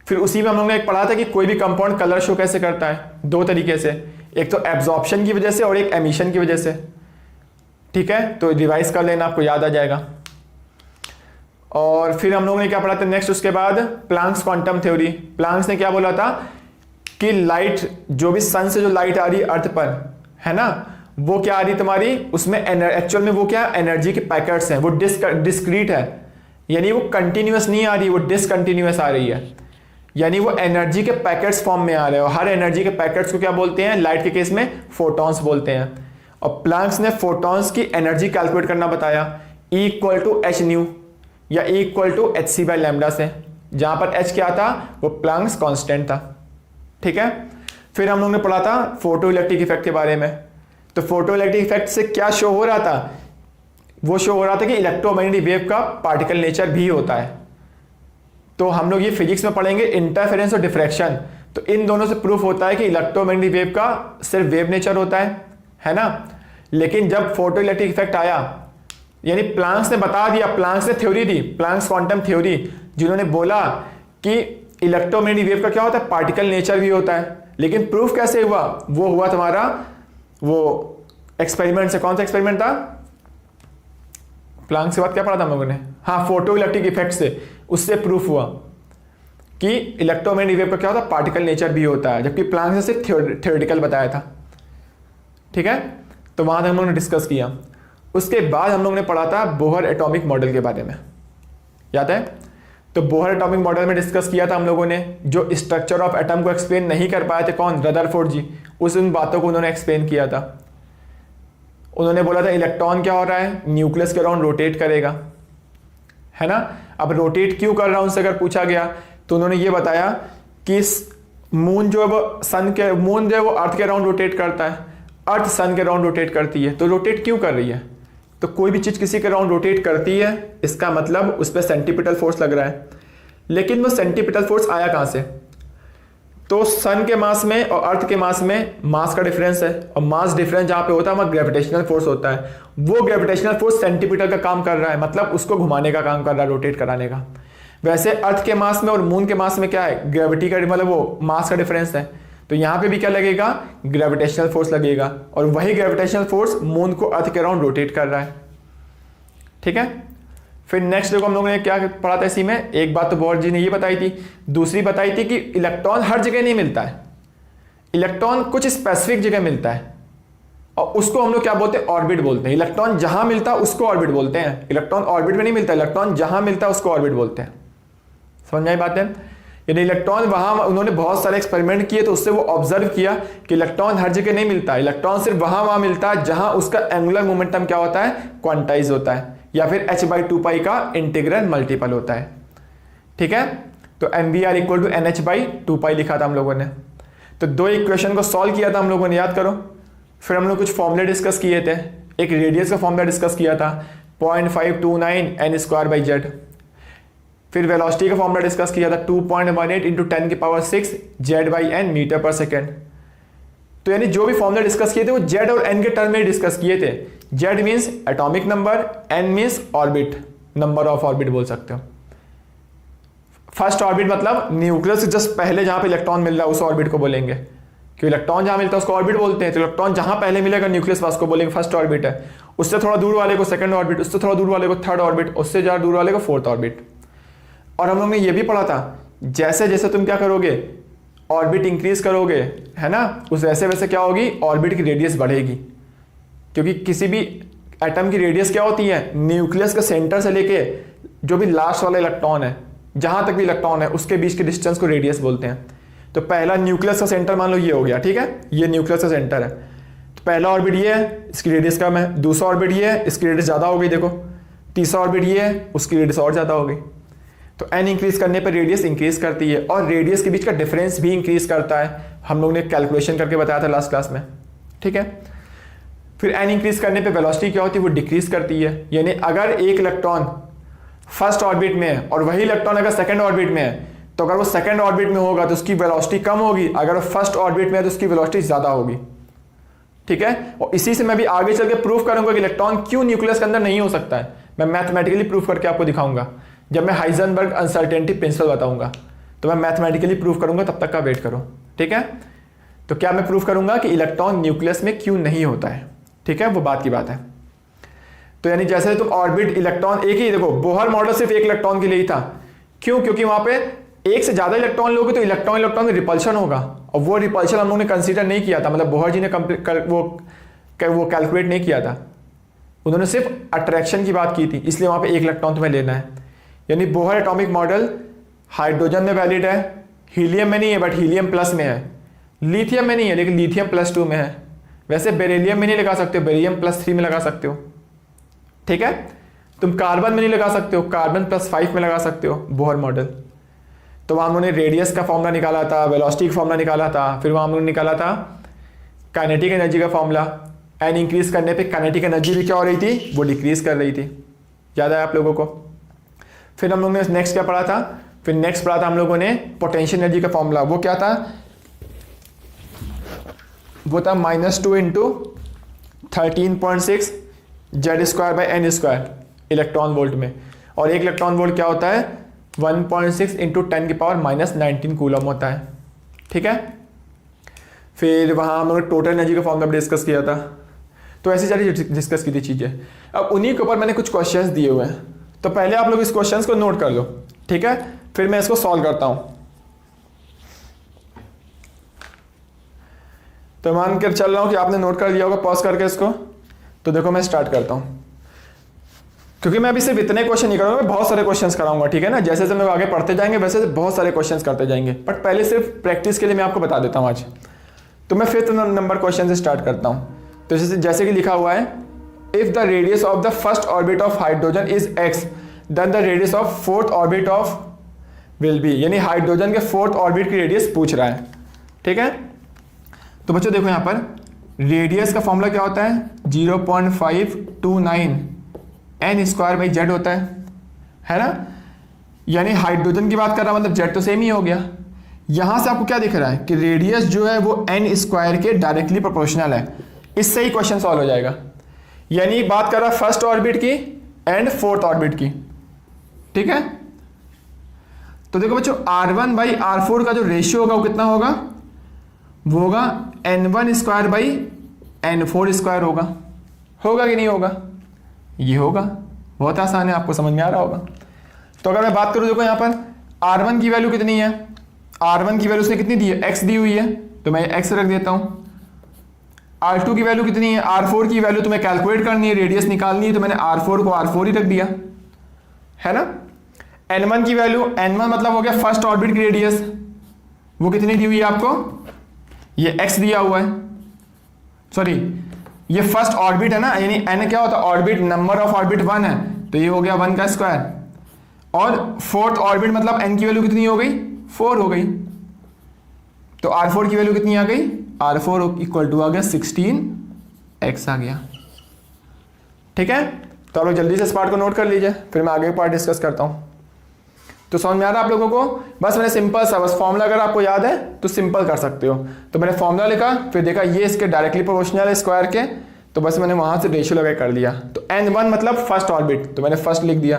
फिर उसी में हम लोगों ने एक पढ़ा था कि कोई भी कंपाउंड कलर शो कैसे करता है, दो तरीके से, एक तो एब्जॉर्प्शन की वजह से और एक एमिशन की वजह से। ठीक है, तो रिवाइज कर लेना, आपको याद आ जाएगा। और फिर हम लोगों ने क्या पढ़ा था नेक्स्ट? उसके बाद प्लैंक्स क्वांटम थ्योरी। प्लैंक्स ने क्या बोला था कि लाइट, जो भी सन से जो लाइट आ रही है अर्थ पर, है ना, वो क्या आ रही तुम्हारी, उसमें एक्चुअल में वो क्या एनर्जी के पैकेट्स हैं, वो डिस्क्रीट है, यानी वो कंटिन्यूअस नहीं आ रही, वो डिसकंटिन्यूअस आ रही है, यानी वो एनर्जी के पैकेट्स फॉर्म में आ रहे हैं। और हर एनर्जी के पैकेट्स को क्या बोलते हैं? लाइट के केस में फोटॉन्स बोलते हैं। और प्लैंक्स ने फोटॉन्स की एनर्जी कैलकुलेट करना बताया, E = H न्यू या E = hc/λ से, जहां पर H क्या था? वो प्लैंक्स कांस्टेंट था। ठीक है, फिर हम लोग ने पढ़ा था फोटो इलेक्ट्रिक इफेक्ट के बारे में। तो फोटो इलेक्ट्रिक इफेक्ट से क्या शो हो रहा था? वो शो हो रहा था कि इलेक्ट्रोमैग्नेटिक वेव का पार्टिकल नेचर भी होता है। तो हम लोग ये फिजिक्स में पढ़ेंगे इंटरफेरेंस और डिफ्रैक्शन। तो इन दोनों से प्रूफ होता है कि इलेक्ट्रोमैग्नेटिक वेव का सिर्फ वेव नेचर होता है ना। लेकिन जब फोटो इलेक्ट्रिक इफेक्ट आया, यानी प्लैंक्स ने बता दिया, प्लैंक्स ने थ्योरी दी, प्लैंक्स क्वांटम थ्योरी, जिन्होंने बोला कि इलेक्ट्रोमैग्नेटिक वेव का क्या होता है? पार्टिकल नेचर भी होता है। लेकिन प्रूफ कैसे हुआ? वो हुआ तुम्हारा वो एक्सपेरिमेंट से। कौन सा एक्सपेरिमेंट था? प्लैंक्स के बाद क्या पढ़ा था हम लोगों ने? हाँ, फोटो इलेक्ट्रिक इफेक्ट से, उससे प्रूफ हुआ कि इलेक्ट्रोमैग्नेटिक वेव का क्या होता है? पार्टिकल नेचर भी होता है, जबकि प्लैंक्स ने सिर्फ थ्योरेटिकल बताया था। ठीक है, तो वहां हम लोगों ने डिस्कस किया। उसके बाद हम लोगों ने पढ़ा था बोहर एटॉमिक मॉडल के बारे में, याद है? तो बोहर एटॉमिक मॉडल में डिस्कस किया था हम लोगों ने, जो स्ट्रक्चर ऑफ एटम को एक्सप्लेन नहीं कर पाए थे, कौन? रदरफोर्ड जी। उन बातों को उन्होंने एक्सप्लेन किया था। उन्होंने बोला था इलेक्ट्रॉन क्या हो रहा है? न्यूक्लियस के अराउंड रोटेट करेगा, है ना। अब रोटेट क्यों कर रहा हूं उनसे अगर पूछा गया तो उन्होंने ये बताया कि मून जो है वो अर्थ के अराउंड रोटेट करता है, अर्थ सन के अराउंड रोटेट करती है। तो रोटेट क्यों कर रही है? तो कोई भी चीज किसी के अराउंड रोटेट करती है, इसका मतलब उस पर सेंटीपिटल फोर्स लग रहा है। लेकिन वो सेंटीपिटल फोर्स आया कहां से? तो सन के मास में और अर्थ के मास में मास का डिफरेंस है, और मास डिफरेंस जहां पे होता है वहां ग्रेविटेशनल फोर्स होता है। वो ग्रेविटेशनल फोर्स सेंटीपिटल का काम कर रहा है, मतलब उसको घुमाने का काम कर रहा है, रोटेट कराने का। वैसे अर्थ के मास में और मून के मास में क्या है? ग्रेविटी का, मतलब वो मास का डिफरेंस है। तो यहां पे भी क्या लगेगा? ग्रेविटेशनल फोर्स लगेगा, और वही ग्रेविटेशनल फोर्स मून को अर्थ के अराउंड रोटेट कर रहा है। ठीक है, फिर नेक्स्ट देखो हम लोगों ने क्या पढ़ा था इसी में, एक बात तो बोहर जी ने ये बताई थी, दूसरी बताई थी कि इलेक्ट्रॉन हर जगह नहीं मिलता है, इलेक्ट्रॉन कुछ स्पेसिफिक जगह मिलता है और उसको हम लोग क्या बोलते हैं, ऑर्बिट बोलते हैं। इलेक्ट्रॉन जहां मिलता है उसको ऑर्बिट बोलते हैं, इलेक्ट्रॉन ऑर्बिट में नहीं मिलता, इलेक्ट्रॉन जहां मिलता है उसको ऑर्बिट बोलते हैं। समझ में आई बात है? यानी इलेक्ट्रॉन वहां, उन्होंने बहुत सारे एक्सपेरिमेंट किए तो उससे वो ऑब्जर्व किया कि इलेक्ट्रॉन हर जगह नहीं मिलता, इलेक्ट्रॉन सिर्फ वहां मिलता है जहां उसका एंगुलर मोमेंटम क्या होता है, क्वांटाइज होता है, या फिर h/2π का इंटीग्रल मल्टीपल होता है। ठीक है, तो mvr इक्वल टू nh/2π लिखा था हम लोगों ने। तो दो इक्वेशन को सॉल्व किया था हम लोगों ने, याद करो। फिर हम लोग कुछ फॉर्मूले डिस्कस किए थे, एक रेडियस का फॉर्मूला डिस्कस किया था 0.529 n²/z। फिर वेलोसिटी का फॉर्मूला डिस्कस किया था 2.18 × 10⁶ z/n मीटर पर सेकेंड। तो यानी जो भी फॉर्मूला डिस्कस किए थे वो z और n के टर्म में डिस्कस किए थे। z means atomic number, n means orbit, number of orbit बोल सकते हो। फर्स्ट ऑर्बिट मतलब न्यूक्लियस से जस्ट पहले जहां पे इलेक्ट्रॉन मिल रहा है उस ऑर्बिट को बोलेंगे, क्योंकि इलेक्ट्रॉन जहां मिलता है उसको ऑर्बिट बोलते हैं। तो इलेक्ट्रॉन जहां पहले मिलेगा न्यूक्लियस पास को बोलेंगे फर्स्ट ऑर्बिट है, उससे थोड़ा दूर वाले को सेकंड ऑर्बिट, उससे थोड़ा दूर वाले को थर्ड ऑर्बिट, उससे ज़्यादा दूर वाले को फोर्थ ऑर्बिट। और हम लोग ने ये भी पढ़ा था, जैसे जैसे तुम क्या करोगे, ऑर्बिट इंक्रीज करोगे, है ना, उस वैसे वैसे क्या होगी, ऑर्बिट की रेडियस बढ़ेगी। क्योंकि किसी भी एटम की रेडियस क्या होती है, न्यूक्लियस के सेंटर से लेके जो भी लास्ट वाला इलेक्ट्रॉन है, जहां तक भी इलेक्ट्रॉन है उसके बीच के डिस्टेंस को रेडियस बोलते हैं। तो पहला न्यूक्लियस का सेंटर मान लो ये हो गया, ठीक है, ये न्यूक्लियस का सेंटर है। तो पहला ऑर्बिट ये है, इसकी रेडियस कम है। दूसरा ऑर्बिट ये है, इसकी रेडियस ज़्यादा हो गई, देखो। तीसरा ऑर्बिट ये है, उसकी रेडियस और ज़्यादा हो गई। तो n इंक्रीज करने पर रेडियस इंक्रीज करती है, और रेडियस के बीच का डिफरेंस भी इंक्रीज करता है। हम लोग ने कैलकुलेशन करके बताया था लास्ट क्लास में, ठीक है। फिर n इंक्रीज करने पे वेलोसिटी क्या होती है, वो डिक्रीज करती है। यानी अगर एक इलेक्ट्रॉन फर्स्ट ऑर्बिट में है और वही इलेक्ट्रॉन अगर सेकंड ऑर्बिट में है, तो अगर वो सेकंड ऑर्बिट में होगा तो उसकी वेलोसिटी कम होगी, अगर वो फर्स्ट ऑर्बिट में है तो उसकी वेलोसिटी ज़्यादा होगी, ठीक है। और इसी से मैं भी आगे चल के प्रूफ करूंगा कि इलेक्ट्रॉन क्यों न्यूक्लियस के अंदर नहीं हो सकता है। मैं मैथमेटिकली प्रूफ करके आपको दिखाऊंगा, जब मैं हाइजेनबर्ग अनसर्टेनिटी प्रिंसिपल बताऊंगा तो मैं मैथमेटिकली प्रूफ करूंगा, तब तक का वेट करो, ठीक है। तो क्या मैं प्रूफ करूंगा कि इलेक्ट्रॉन न्यूक्लियस में क्यों नहीं होता है, ठीक है, वो बात की बात है। तो यानी जैसे तुम ऑर्बिट इलेक्ट्रॉन एक ही, देखो बोहर मॉडल सिर्फ एक इलेक्ट्रॉन के लिए ही था, क्यों, क्योंकि वहां पे एक से ज्यादा इलेक्ट्रॉन लोगे तो इलेक्ट्रॉन इलेक्ट्रॉन में रिपल्शन होगा, और वो रिपल्शन हम लोगों ने कंसीडर नहीं किया था, मतलब बोहर जी ने वो कैलकुलेट नहीं किया था, उन्होंने सिर्फ अट्रैक्शन की बात की थी, इसलिए वहां पे एक इलेक्ट्रॉन तुम्हें लेना है। यानी बोहर एटॉमिक मॉडल हाइड्रोजन में वैलिड है, हीलियम में नहीं है बट हीलियम प्लस में है, लिथियम में नहीं है लेकिन लिथियम +2 में है। वैसे बेरिलियम में नहीं लगा सकते हो, बेरिलियम +3 में लगा सकते हो, ठीक है। तुम कार्बन में नहीं लगा सकते हो, कार्बन +5 में लगा सकते हो, बोहर मॉडल। तो वहाँ हम लोगों ने रेडियस का फॉर्मूला निकाला था, वेलोसिटी का फॉर्मूला निकाला था, फिर वहाँ हम लोगों ने निकाला था काइनेटिक एनर्जी का फॉर्मूला। एन इंक्रीज करने पे काइनेटिक एनर्जी भी क्या हो रही थी, वो डिक्रीज कर रही थी, याद है आप लोगों को। फिर हम लोगों ने नेक्स्ट क्या पढ़ा था, फिर नेक्स्ट पढ़ा था हम लोगों ने पोटेंशियल एनर्जी का फॉर्मूला। वो क्या था, वो था -2 × 13.6 Z²/n² इलेक्ट्रॉन वोल्ट में, और एक इलेक्ट्रॉन वोल्ट क्या होता है 1.6 × 10⁻⁻19 कूलम होता है, ठीक है। फिर वहाँ हम लोगों ने टोटल एनर्जी का फॉर्मूला भी डिस्कस किया था। तो ऐसी सारी डिस्कस की थी चीज़ें। अब उन्हीं के ऊपर मैंने कुछ क्वेश्चंस दिए हुए हैं, तो पहले आप लोग इस क्वेश्चंस को नोट कर लो, ठीक है, फिर मैं इसको सॉल्व करता हूँ। तो मान कर चल रहा हूँ कि आपने नोट कर लिया होगा पॉज करके इसको। तो देखो मैं स्टार्ट करता हूँ, क्योंकि मैं अभी सिर्फ इतने क्वेश्चन नहीं करूँगा, मैं बहुत सारे क्वेश्चंस कराऊंगा, ठीक है ना। जैसे जैसे मैं आगे पढ़ते जाएंगे वैसे बहुत सारे क्वेश्चंस करते जाएंगे, बट पहले सिर्फ प्रैक्टिस के लिए मैं आपको बता देता हूँ आज। तो मैं 5th नंबर क्वेश्चन से स्टार्ट करता हूँ। तो जैसे कि लिखा हुआ है, if the radius of the first orbit of hydrogen is x, then the radius of fourth orbit of will be. यानी हाइड्रोजन के फोर्थ ऑर्बिट की रेडियस पूछ रहा है, ठीक है। तो बच्चों देखो यहाँ पर रेडियस का फॉर्मूला क्या होता है 0.529 n² होता है ना। यानी हाइड्रोजन की बात कर रहा मतलब जेड तो सेम ही हो गया। यहां से आपको क्या दिख रहा है कि रेडियस जो है वो n² के डायरेक्टली प्रोपोर्शनल है, इससे ही क्वेश्चन सॉल्व हो जाएगा। यानी बात कर रहा है फर्स्ट ऑर्बिट की एंड फोर्थ ऑर्बिट की, ठीक है। तो देखो बच्चों R1/R4 का जो रेशियो होगा वो कितना होगा, वो होगा n1² / n4² होगा कि नहीं होगा, ये होगा। बहुत आसान है, आपको समझ में आ रहा होगा। तो अगर मैं बात करूं, देखो यहाँ पर R1 की वैल्यू कितनी है, R1 की वैल्यू उसने कितनी दी है, x दी हुई है, तो मैं x रख देता हूं। R2 की वैल्यू कितनी है, R4 की वैल्यू तुम्हें कैलकुलेट करनी है, रेडियस निकालनी है, तो मैंने R4 को R4 ही रख दिया, है ना। N1 की वैल्यू, N1 मतलब हो गया फर्स्ट ऑर्बिट की रेडियस, वो कितनी दी हुई है आपको, ये x दिया हुआ है, सॉरी ये फर्स्ट ऑर्बिट है ना, यानी n क्या होता है, ऑर्बिट, नंबर ऑफ ऑर्बिट 1 है, तो ये हो गया 1 का स्क्वायर। और फोर्थ ऑर्बिट मतलब n की वैल्यू कितनी हो गई, 4 हो गई, तो R4 की वैल्यू कितनी आ गई, R4 इक्वल टू आ गया 16x आ गया। ठीक है, तो आप लोग जल्दी से इस पार्ट को नोट कर लीजिए, फिर मैं आगे पार्ट डिस्कस करता हूं। तो समझ में आ रहा है आप लोगों को, बस मैंने सिंपल सा, बस फॉर्मूला अगर आपको याद है तो सिंपल कर सकते हो। तो मैंने फॉर्मूला लिखा, फिर देखा ये इसके डायरेक्टली प्रोपोर्शनल है स्क्वायर के, तो बस मैंने वहां से रेशियो लगा कर दिया। तो N1 मतलब फर्स्ट ऑर्बिट, तो मैंने फर्स्ट लिख दिया,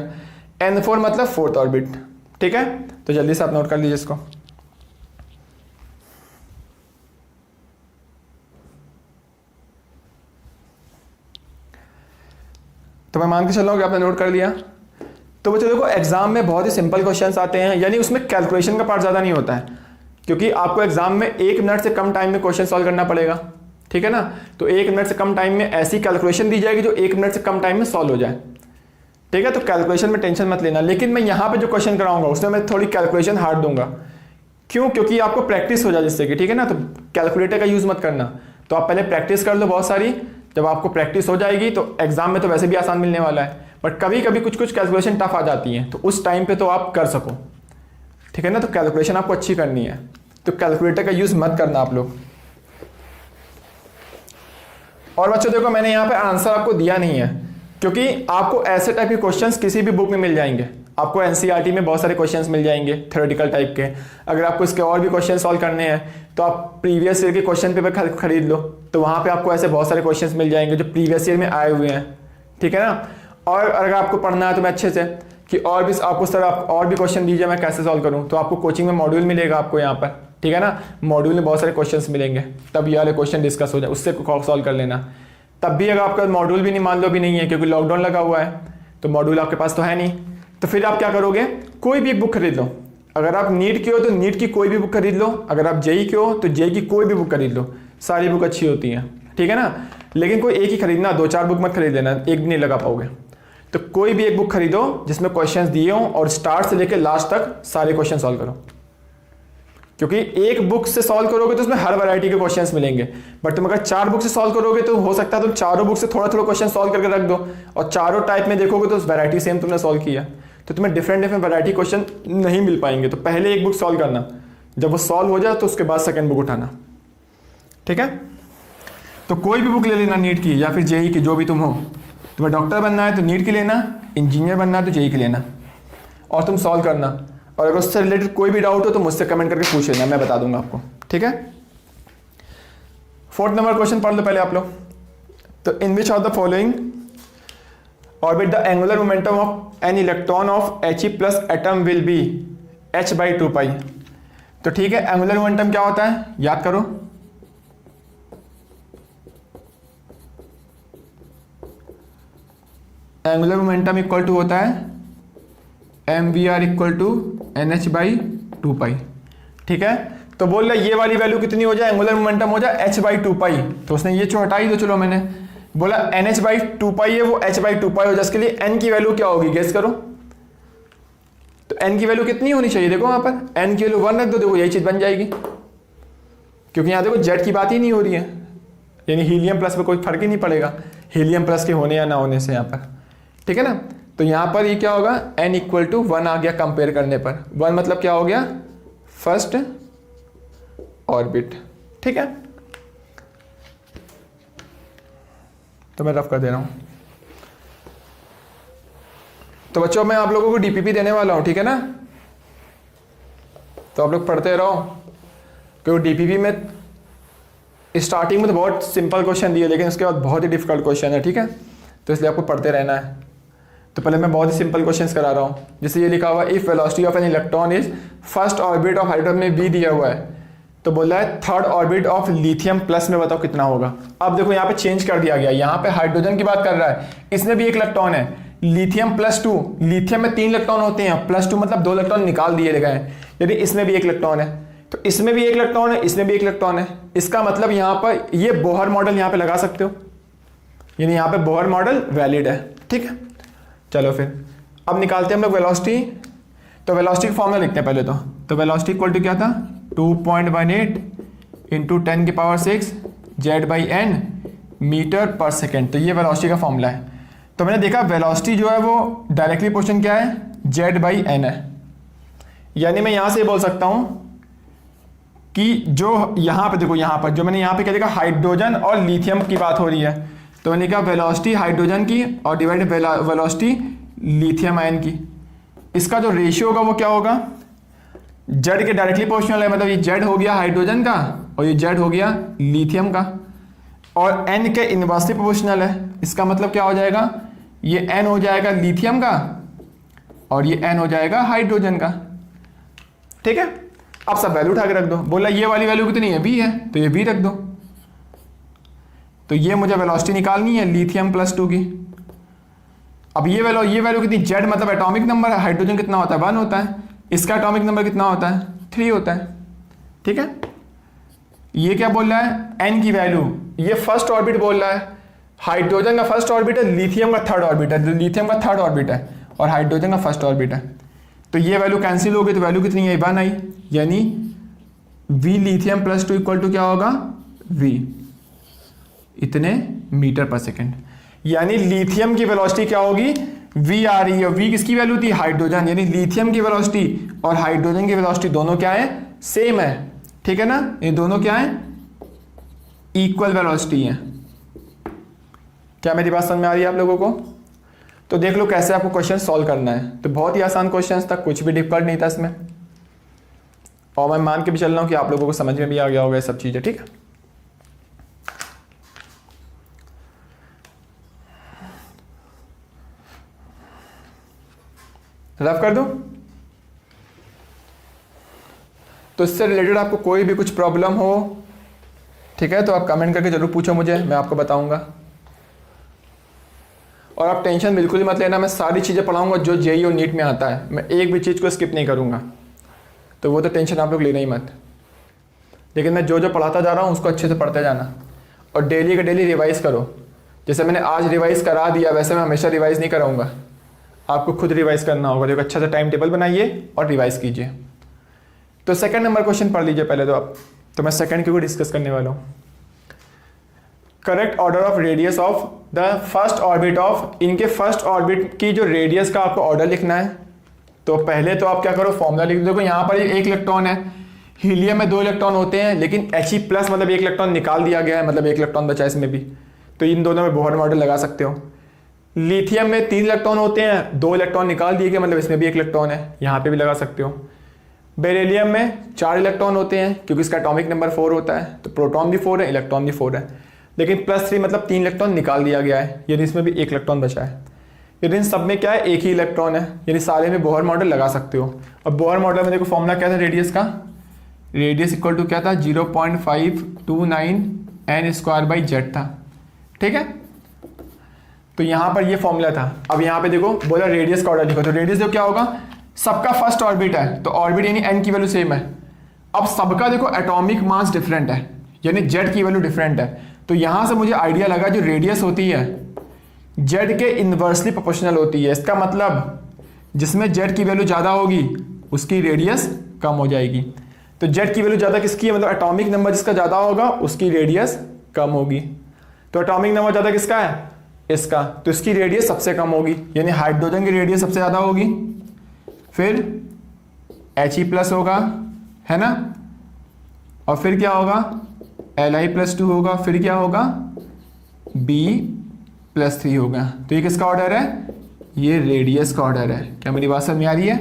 N4 मतलब फोर्थ ऑर्बिट। ठीक है, तो जल्दी से आप नोट कर लीजिए इसको। तो मैं मान के चल रहा हूं कि आपने नोट कर लिया। तो बच्चों देखो, एग्जाम में बहुत ही सिंपल क्वेश्चंस आते हैं, यानी उसमें कैलकुलेशन का पार्ट ज़्यादा नहीं होता है, क्योंकि आपको एग्जाम में 1 मिनट से कम टाइम में क्वेश्चन सॉल्व करना पड़ेगा। ठीक है ना, तो 1 मिनट से कम टाइम में ऐसी कैलकुलेशन दी जाएगी जो 1 मिनट से कम टाइम में सॉल्व हो जाए। ठीक है, तो कैलकुलेशन में टेंशन मत लेना, लेकिन मैं यहाँ पे जो क्वेश्चन कराऊंगा उसमें मैं थोड़ी कैलकुलेशन हार्ड दूंगा। क्यों, क्योंकि आपको प्रैक्टिस हो जाए जिससे कि, ठीक है ना, तो कैलकुलेटर का यूज़ मत करना। तो आप पहले प्रैक्टिस कर लो बहुत सारी, जब आपको प्रैक्टिस हो जाएगी तो एग्जाम में तो वैसे भी आसान मिलने वाला है, बट कभी कभी कुछ कुछ कैलकुलेशन टफ आ जाती हैं, तो उस टाइम पे तो आप कर सको। ठीक है ना, तो कैलकुलेशन आपको अच्छी करनी है, तो कैलकुलेटर का यूज़ मत करना आप लोग। और बच्चों देखो, मैंने यहाँ पे आंसर आपको दिया नहीं है, क्योंकि आपको ऐसे टाइप के क्वेश्चंस किसी भी बुक में मिल जाएंगे। आपको एनसीईआरटी में बहुत सारे क्वेश्चंस मिल जाएंगे थ्योरेटिकल टाइप के। अगर आपको इसके और भी क्वेश्चन सॉल्व करने हैं तो आप प्रीवियस ईयर के क्वेश्चन पेपर खरीद लो, तो वहाँ पे आपको ऐसे बहुत सारे क्वेश्चंस मिल जाएंगे जो प्रीवियस ईयर में आए हुए हैं। ठीक है ना, और अगर आपको पढ़ना है तो मैं अच्छे से कि और भी आपको सर आप और भी क्वेश्चन दीजिए मैं कैसे सॉल्व करूँ, तो आपको कोचिंग में मॉड्यूल मिलेगा आपको यहाँ पर। ठीक है ना, मॉड्यूल में बहुत सारे क्वेश्चंस मिलेंगे, तब ये वाले क्वेश्चन डिस्कस हो जाए, उससे सॉल्व कर लेना। तब भी अगर आपका मॉड्यूल भी नहीं, मान लो भी नहीं है क्योंकि लॉकडाउन लगा हुआ है, तो मॉड्यूल आपके पास तो है नहीं, तो फिर आप क्या करोगे, कोई भी एक बुक खरीद लो। अगर आप नीट के हो तो नीट की कोई भी बुक खरीद लो, अगर आप जेई के हो तो जेई की कोई भी बुक खरीद लो, सारी बुक अच्छी होती हैं। ठीक है ना, लेकिन कोई एक ही खरीदना, 2-4 बुक मत खरीद लेना, एक भी नहीं लगा पाओगे। तो कोई भी एक बुक खरीदो जिसमें क्वेश्चंस दिए हों और स्टार्ट से लेकर लास्ट तक सारे क्वेश्चन सॉल्व करो, क्योंकि एक बुक से सॉल्व करोगे तो उसमें हर वैरायटी के क्वेश्चंस मिलेंगे, बट तुम अगर 4 बुक से सॉल्व करोगे तो हो सकता है तुम चारों बुक से थोड़ा थोड़ा क्वेश्चन सॉल्व करके रख दो, और चारों टाइप में देखोगे तो वैरायटी सेम तुमने सॉल्व किया, तो तुम्हें डिफरेंट डिफरेंट वैरायटी क्वेश्चन नहीं मिल पाएंगे। तो पहले एक बुक सॉल्व करना, जब वो सॉल्व हो जाए तो उसके बाद सेकेंड बुक उठाना। ठीक है, तो कोई भी बुक ले लेना, नीट की या फिर जेई की, जो भी तुम हो। तुम्हें डॉक्टर बनना है तो नीट की लेना, इंजीनियर बनना है तो जेई की लेना, और तुम सॉल्व करना। और अगर उससे रिलेटेड कोई भी डाउट हो तो मुझसे कमेंट करके पूछ लेना, मैं बता दूंगा आपको। ठीक है, 4th नंबर क्वेश्चन पढ़ लो पहले आप लोग। तो in which of the following orbit the angular momentum of an electron of He plus atom will be h/2π। तो ठीक है, एंगुलर मोमेंटम क्या होता है याद करो, एंगुलर मोमेंटम इक्वल टू होता है mvr इक्वल टू nh/2π। ठीक है, तो बोल रहा ये वाली वैल्यू कितनी हो जाए, एंगुलर मोमेंटम हो जाए h/2π, तो उसने ये हटा ही दो, चलो मैंने बोला nh/2π है, वो h/2π हो जाए। इसके लिए n की वैल्यू क्या होगी गेस करो, तो n की वैल्यू कितनी होनी चाहिए, देखो वहां पर n की वैल्यू 1 रख दो, देखो यही चीज बन जाएगी, क्योंकि यहाँ देखो जेड की बात ही नहीं हो रही है, यानी हीलियम प्लस में कोई फर्क ही नहीं पड़ेगा हीलियम प्लस के होने या ना होने से यहाँ पर। ठीक है ना, तो यहाँ पर ये क्या होगा, n इक्वल टू 1 आ गया कंपेयर करने पर, 1 मतलब क्या हो गया, फर्स्ट ऑर्बिट। ठीक है, तो मैं रफ कर दे रहा हूँ। तो बच्चों मैं आप लोगों को डीपीपी देने वाला हूँ, ठीक है ना, तो आप लोग पढ़ते रहो, क्योंकि डीपीपी में स्टार्टिंग में तो बहुत सिंपल क्वेश्चन दिए, लेकिन उसके बाद बहुत ही डिफिकल्ट क्वेश्चन है। ठीक है, तो इसलिए आपको पढ़ते रहना है। तो पहले मैं बहुत ही सिंपल क्वेश्चंस करा रहा हूँ, जैसे ये लिखा हुआ है if velocity of an electron is first orbit of hydrogen में v दिया हुआ है, तो बोल रहा है third orbit of lithium plus में बताओ कितना होगा। अब देखो यहाँ पे चेंज कर दिया गया, यहाँ पे हाइड्रोजन की बात कर रहा है, इसमें भी एक इलेक्ट्रॉन है, लिथियम +2, लिथियम में 3 इलेक्ट्रॉन होते हैं, +2 मतलब 2 इलेक्ट्रॉन निकाल दिए गए हैं, यदि इसमें भी 1 इलेक्ट्रॉन है तो इसमें भी 1 इलेक्ट्रॉन है, इसमें भी 1 इलेक्ट्रॉन है। इसका मतलब यहाँ पर ये बोहर मॉडल यहाँ पे लगा सकते हो, यानी यहाँ पे बोहर मॉडल वैलिड है। ठीक है, चलो फिर अब निकालते हैं हम लोग वेलोसिटी। तो वेलोसिटी का फॉर्मूला लिखते हैं पहले तो वेलोसिटी इक्वल टू क्या था, 2.18 इंटू 10⁶ Z/n मीटर पर सेकेंड। तो ये वेलोसिटी का फॉर्मूला है। तो मैंने देखा वेलोसिटी जो है वो डायरेक्टली पोर्शन क्या है, Z/n है। यानी मैं यहाँ से बोल सकता हूँ कि जो यहाँ पे देखो, यहाँ पर जो मैंने यहाँ पे क्या देखा, हाइड्रोजन और लिथियम की बात हो रही है, तो मैंने कहा वेलोसिटी हाइड्रोजन की और डिवाइडेड वेलोसिटी लिथियम आयन की, इसका जो रेशियो होगा वो क्या होगा, जेड के डायरेक्टली प्रोपोर्शनल है, मतलब ये जेड हो गया हाइड्रोजन का और ये जेड हो गया लिथियम का, और एन के इनवर्सली प्रोपोर्शनल है। इसका मतलब क्या हो जाएगा, ये एन हो जाएगा लिथियम का और ये एन हो जाएगा हाइड्रोजन का। ठीक है, अब सब वैल्यू उठा के रख दो। बोला ये वाली वैल्यू कितनी है, v है, तो ये v रख दो। तो ये मुझे वेलोसिटी निकालनी है लिथियम +2 की। अब ये वैल्यू कितनी, जेड मतलब एटॉमिक नंबर है, हाइड्रोजन कितना होता है 1 होता है, इसका एटॉमिक नंबर कितना होता है 3 होता है। ठीक है, ये क्या बोल रहा है, एन की वैल्यू, ये फर्स्ट ऑर्बिट बोल रहा है, हाइड्रोजन का फर्स्ट ऑर्बिट है, लिथियम का थर्ड ऑर्बिट है, लिथियम का थर्ड ऑर्बिट है और हाइड्रोजन का फर्स्ट ऑर्बिट है। तो ये वैल्यू कैंसिल हो गई, तो वैल्यू कितनी है 1 आई, यानी v लिथियम +2 इक्वल टू क्या होगा, v इतने मीटर पर सेकेंड। यानी लिथियम की वेलोसिटी क्या होगी, v आ रही है, v किसकी वैल्यू थी, हाइड्रोजन, यानी लिथियम की वेलोसिटी और हाइड्रोजन की वेलोसिटी दोनों क्या है, सेम है। ठीक है ना, ये दोनों क्या है, इक्वल वेलोसिटी है। क्या मेरी बात समझ में आ रही है आप लोगों को? तो देख लो कैसे आपको क्वेश्चन सॉल्व करना है। तो बहुत ही आसान क्वेश्चन था, कुछ भी डिफिकल्ट नहीं था इसमें, और मैं मान के भी चल रहा हूं कि आप लोगों को समझ में भी आ गया होगा ये सब चीजें। ठीक है, रफ कर दूं? तो इससे रिलेटेड आपको कोई भी कुछ प्रॉब्लम हो, ठीक है, तो आप कमेंट करके जरूर पूछो मुझे, मैं आपको बताऊंगा। और आप टेंशन बिल्कुल ही मत लेना, मैं सारी चीज़ें पढ़ाऊंगा जो जेईई और नीट में आता है, मैं एक भी चीज़ को स्किप नहीं करूंगा, तो वो तो टेंशन आप लोग लेना ही मत। लेकिन मैं जो जो पढ़ाता जा रहा हूँ उसको अच्छे से पढ़ते जाना और डेली का डेली रिवाइज़ करो। जैसे मैंने आज रिवाइज़ करा दिया वैसे मैं हमेशा रिवाइज़ नहीं कराऊंगा, आपको खुद रिवाइज़ करना होगा। जो अच्छा सा टाइम टेबल बनाइए और रिवाइज़ कीजिए। तो सेकंड नंबर क्वेश्चन पढ़ लीजिए पहले तो आप, तो मैं सेकंड के ऊपर डिस्कस करने वाला हूँ। Correct order of radius of the first orbit of, इनके फर्स्ट ऑर्बिट की जो रेडियस का आपको ऑर्डर लिखना है। तो पहले तो आप क्या करो, फॉर्मूला लिख दो। देखो यहाँ पर 1 इलेक्ट्रॉन है, हीलियम में 2 इलेक्ट्रॉन होते हैं, लेकिन He+ मतलब 1 इलेक्ट्रॉन निकाल दिया गया है, मतलब 1 इलेक्ट्रॉन बचा इसमें भी, तो इन दोनों में बोहर मॉडल लगा सकते हो। लिथियम में 3 इलेक्ट्रॉन होते हैं, 2 इलेक्ट्रॉन निकाल दिए गए, मतलब इसमें भी 1 इलेक्ट्रॉन है, यहाँ पे भी लगा सकते हो। बेरिलियम में 4 इलेक्ट्रॉन होते हैं, क्योंकि इसका एटॉमिक नंबर 4 होता है, तो प्रोटॉन भी 4 है, इलेक्ट्रॉन भी 4 है, लेकिन +3 मतलब 3 इलेक्ट्रॉन निकाल दिया गया है, यानी इसमें भी 1 इलेक्ट्रॉन बचा है। यानी इन सब में क्या है, एक ही इलेक्ट्रॉन है, यानी सारे में बोहर मॉडल लगा सकते हो। अब बोहर मॉडल में देखो फॉर्मूला क्या था रेडियस का, रेडियस इक्वल टू क्या था 0.529 n² था। ठीक है, तो यहाँ पर ये फॉर्मूला था। अब यहाँ पे देखो बोला रेडियस का ऑर्डर लिखो, तो रेडियस देखो क्या होगा, सबका फर्स्ट ऑर्बिट है, तो ऑर्बिट यानी n की वैल्यू सेम है। अब सबका देखो एटॉमिक मास डिफरेंट है, यानी जेड की वैल्यू डिफरेंट है। तो यहां से मुझे आइडिया लगा जो रेडियस होती है जेड के इनवर्सली प्रोपोर्शनल होती है। इसका मतलब जिसमें जेड की वैल्यू ज़्यादा होगी उसकी रेडियस कम हो जाएगी। तो जेड की वैल्यू ज़्यादा किसकी है, मतलब एटॉमिक नंबर जिसका ज़्यादा होगा उसकी रेडियस कम होगी। तो एटॉमिक नंबर ज़्यादा किसका है, इसका, तो इसकी रेडियस सबसे कम होगी, यानी हाइड्रोजन की रेडियस सबसे ज़्यादा होगी, फिर He+ होगा, है ना, और फिर क्या होगा Li+2 होगा, फिर क्या होगा B+3 होगा। तो ये किसका ऑर्डर है, ये रेडियस का ऑर्डर है। क्या मेरी बात समझ में आ रही है?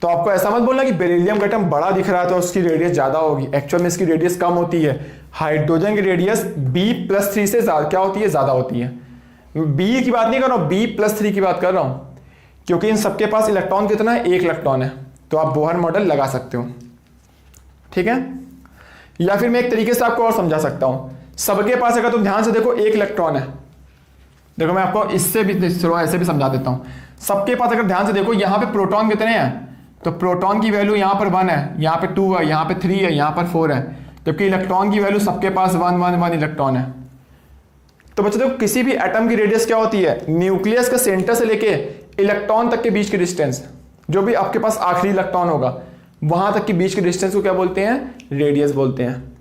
तो आपको ऐसा मत बोलना कि बेरिलियम का एटम बड़ा दिख रहा है तो उसकी रेडियस ज़्यादा होगी, एक्चुअल में इसकी रेडियस कम होती है। हाइड्रोजन की रेडियस B+3 से क्या होती है, ज़्यादा होती है। B की बात नहीं कर रहा हूँ, B+3 की बात कर रहा हूँ, क्योंकि इन सबके पास इलेक्ट्रॉन कितना है, 1 इलेक्ट्रॉन है, तो आप बोहर मॉडल लगा सकते हो। ठीक है, या फिर मैं एक तरीके से आपको और समझा सकता हूं, सबके पास अगर तुम ध्यान से देखो 1 इलेक्ट्रॉन है, देखो मैं आपको इससे भी थोड़ा ऐसे भी समझा देता हूँ। सबके पास अगर ध्यान से देखो यहाँ पे प्रोटॉन कितने हैं, तो प्रोटॉन की वैल्यू यहाँ पर 1 है, यहाँ पे 2 है, यहाँ पे 3 है, यहाँ पर 4 है, जबकि इलेक्ट्रॉन की वैल्यू सबके पास 1 1 1 इलेक्ट्रॉन है। तो बच्चों देखो किसी भी एटम की रेडियस क्या होती है, न्यूक्लियस के सेंटर से लेके इलेक्ट्रॉन तक के बीच की डिस्टेंस, जो भी आपके पास आखिरी इलेक्ट्रॉन होगा वहां तक के बीच के डिस्टेंस को क्या बोलते हैं, रेडियस बोलते हैं।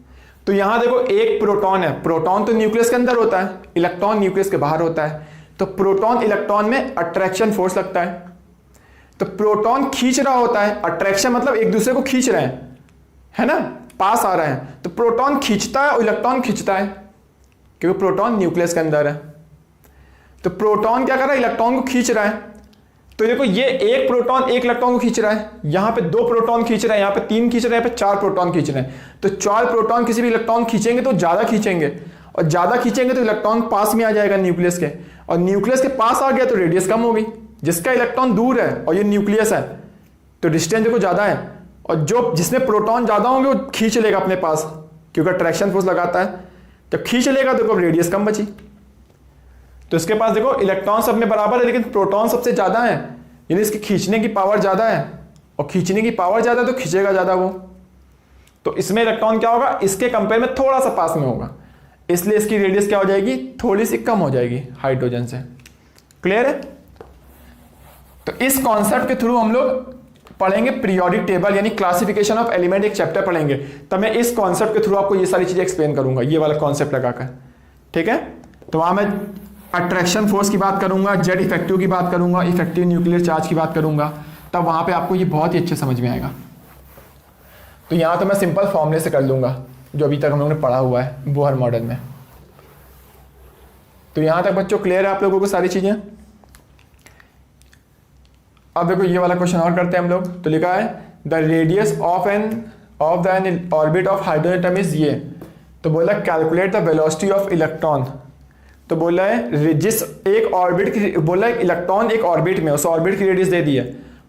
तो यहां देखो एक प्रोटॉन है, प्रोटॉन तो न्यूक्लियस के अंदर होता है, इलेक्ट्रॉन न्यूक्लियस के बाहर होता है। तो प्रोटॉन इलेक्ट्रॉन में अट्रैक्शन फोर्स लगता है, तो प्रोटॉन खींच रहा होता है, अट्रैक्शन मतलब एक दूसरे को खींच रहे हैं, है ना, पास आ रहे हैं। तो प्रोटॉन खींचता है और इलेक्ट्रॉन खींचता है, क्योंकि प्रोटॉन न्यूक्लियस के अंदर है। तो प्रोटॉन क्या कर रहा है, इलेक्ट्रॉन को खींच रहा है। तो देखो ये एक प्रोटॉन एक इलेक्ट्रॉन को खींच रहा है, यहां पे 2 प्रोटॉन खींच रहे हैं, यहां पे 3 खींच रहे हैं, यहाँ पे 4 प्रोटॉन खींच रहे हैं। तो 4 प्रोटॉन किसी भी इलेक्ट्रॉन खींचेंगे तो ज्यादा खींचेंगे, और ज्यादा खींचेंगे तो इलेक्ट्रॉन पास में आ जाएगा न्यूक्लियस के, और न्यूक्लियस के पास आ गया तो रेडियस कम होगी। जिसका इलेक्ट्रॉन दूर है और ये न्यूक्लियस है तो डिस्टेंस देखो ज्यादा है, और जो जिसमें प्रोटॉन ज्यादा होंगे वो खींच लेगा अपने पास, क्योंकि अट्रैक्शन फोर्स लगाता है। जब खींच लेगा तो रेडियस कम बची। तो इसके पास देखो इलेक्ट्रॉन सब में बराबर है, लेकिन प्रोटॉन सबसे ज्यादा है, यानी इसकी खींचने की पावर ज्यादा है, और खींचने की पावर ज्यादा है तो खींचेगा ज्यादा वो। तो इसमें इलेक्ट्रॉन क्या होगा, इसके कंपेयर में थोड़ा सा पास में होगा, इसलिए इसकी रेडियस क्या हो जाएगी, थोड़ी सी कम हो जाएगी हाइड्रोजन से। क्लियर है। तो इस कॉन्सेप्ट के थ्रू हम लोग पढ़ेंगे पीरियोडिक टेबल यानी क्लासिफिकेशन ऑफ एलिमेंट, एक चैप्टर पढ़ेंगे। तब मैं इस कॉन्सेप्ट के थ्रू आपको ये सारी चीजें एक्सप्लेन करूंगा, ये वाला कॉन्सेप्ट लगाकर। ठीक है। तो वहां मैं अट्रैक्शन फोर्स की बात करूंगा, जेड इफेक्टिव की बात करूंगा, इफेक्टिव न्यूक्लियर चार्ज की बात करूंगा, तब वहां पे आपको ये बहुत ही अच्छे समझ में आएगा। तो यहां तो मैं सिंपल फॉर्मूले से कर लूंगा जो अभी तक हम लोगों ने पढ़ा हुआ है बोहर मॉडल में। तो यहां तक बच्चों क्लियर है आप लोगों को सारी चीजें। अब देखो ये वाला क्वेश्चन और करते हैं हम लोग। तो लिखा है the radius of the orbit of hydrogen atom is ये। तो बोला calculate the velocity of electron. तो बोला है जिस एक ऑर्बिट की, बोला है इलेक्ट्रॉन एक ऑर्बिट में, उस ऑर्बिट की रेडियस दे दी है,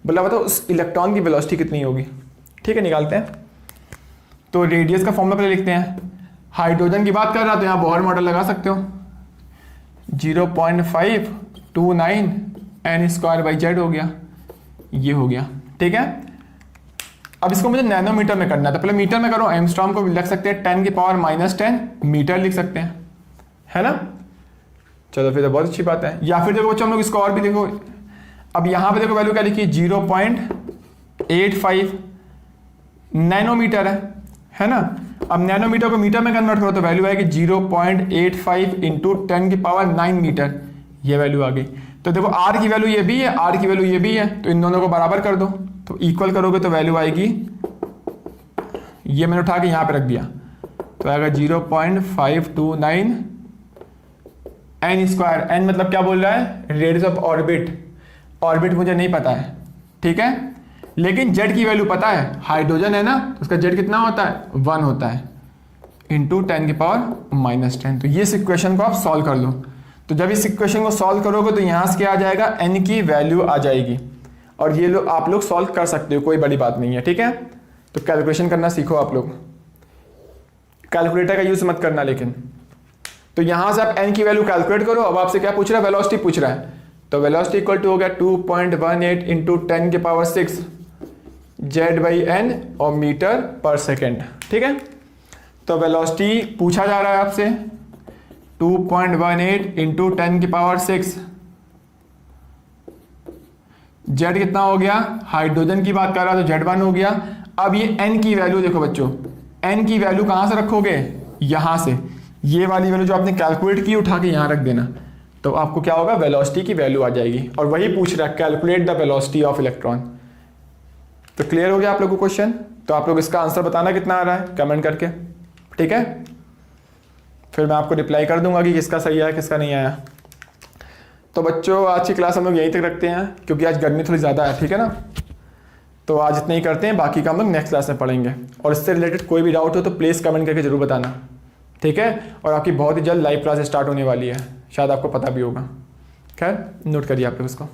बोला बताओ उस इलेक्ट्रॉन की वेलोसिटी कितनी होगी। ठीक है, निकालते हैं। तो रेडियस का फॉर्मूला पहले लिखते हैं। हाइड्रोजन की बात कर रहा तो यहाँ बोहर मॉडल लगा सकते हो, 0.529 n² हो गया, ये हो गया। ठीक है। अब इसको मुझे नैनोमीटर में करना है, तो पहले मीटर में करो। एंगस्ट्रॉम को लिख सकते हैं 10⁻⁻10 मीटर लिख सकते हैं, है ना। चलो फिर तो बहुत अच्छी बात है। या फिर देखो बच्चों हम लोग इसको और भी देखो, अब यहां पे देखो वैल्यू क्या लिखी, 0.85 नैनोमीटर है ना। अब नैनोमीटर को मीटर में कन्वर्ट करो तो वैल्यू आएगी 0.85 इंटू 10⁹ मीटर, ये वैल्यू आ गई। तो देखो आर की वैल्यू ये भी है, आर की वैल्यू ये भी है, तो इन दोनों को बराबर कर दो, तो इक्वल करोगे तो वैल्यू आएगी, ये मैंने उठा के यहां पे रख दिया, तो आएगा 0.529 n²। n मतलब क्या बोल रहा है, रेडियस ऑफ ऑर्बिट। ऑर्बिट मुझे नहीं पता है, ठीक है, लेकिन जेड की वैल्यू पता है। हाइड्रोजन है ना, तो उसका जेड कितना होता है, 1 होता है इंटू 10⁻⁻10। तो ये इक्वेशन को आप सॉल्व कर लो। तो जब इस इक्वेशन को सॉल्व करोगे तो यहां से क्या आ जाएगा, n की वैल्यू आ जाएगी, और ये लोग आप लोग सॉल्व कर सकते हो, कोई बड़ी बात नहीं है। ठीक है। तो कैलकुलेशन करना सीखो आप लोग, कैलकुलेटर का यूज मत करना लेकिन। तो यहां से आप n की वैल्यू कैलकुलेट करो। अब आपसे क्या पूछ रहा है, वेलोसिटी पूछ रहा है, तो वेलोसिटी इक्वल टू हो गया 2.18 इंटू 10⁻6 Z/n और मीटर पर सेकेंड। ठीक है। तो वेलोसिटी पूछा जा रहा है आपसे 2.18 इंटू 10⁻6, जेड कितना हो गया, हाइड्रोजन की बात कर रहा तो Z1 हो गया। अब ये n की वैल्यू देखो बच्चों, n की वैल्यू कहां से रखोगे, यहां से, ये वाली वैल्यू जो आपने कैलकुलेट की उठा के यहां रख देना, तो आपको क्या होगा, वेलोसिटी की वैल्यू आ जाएगी। और वही पूछ रहा है, calculate the velocity of electron. तो क्लियर हो गया आप लोगों को क्वेश्चन। तो आप लोग इसका आंसर बताना कितना आ रहा है कमेंट करके, ठीक है। फिर मैं आपको रिप्लाई कर दूंगा कि किसका सही आया किसका नहीं आया। तो बच्चों आज की क्लास हम लोग यहीं तक रखते हैं, क्योंकि आज गर्मी थोड़ी ज़्यादा है, ठीक है ना। तो आज इतना ही करते हैं, बाकी का हम लोग नेक्स्ट क्लास में पढ़ेंगे। और इससे रिलेटेड कोई भी डाउट हो तो प्लीज़ कमेंट करके जरूर बताना, ठीक है। और आपकी बहुत ही जल्द लाइव क्लास स्टार्ट होने वाली है, शायद आपको पता भी होगा। खैर नोट करिए आप लोग इसको।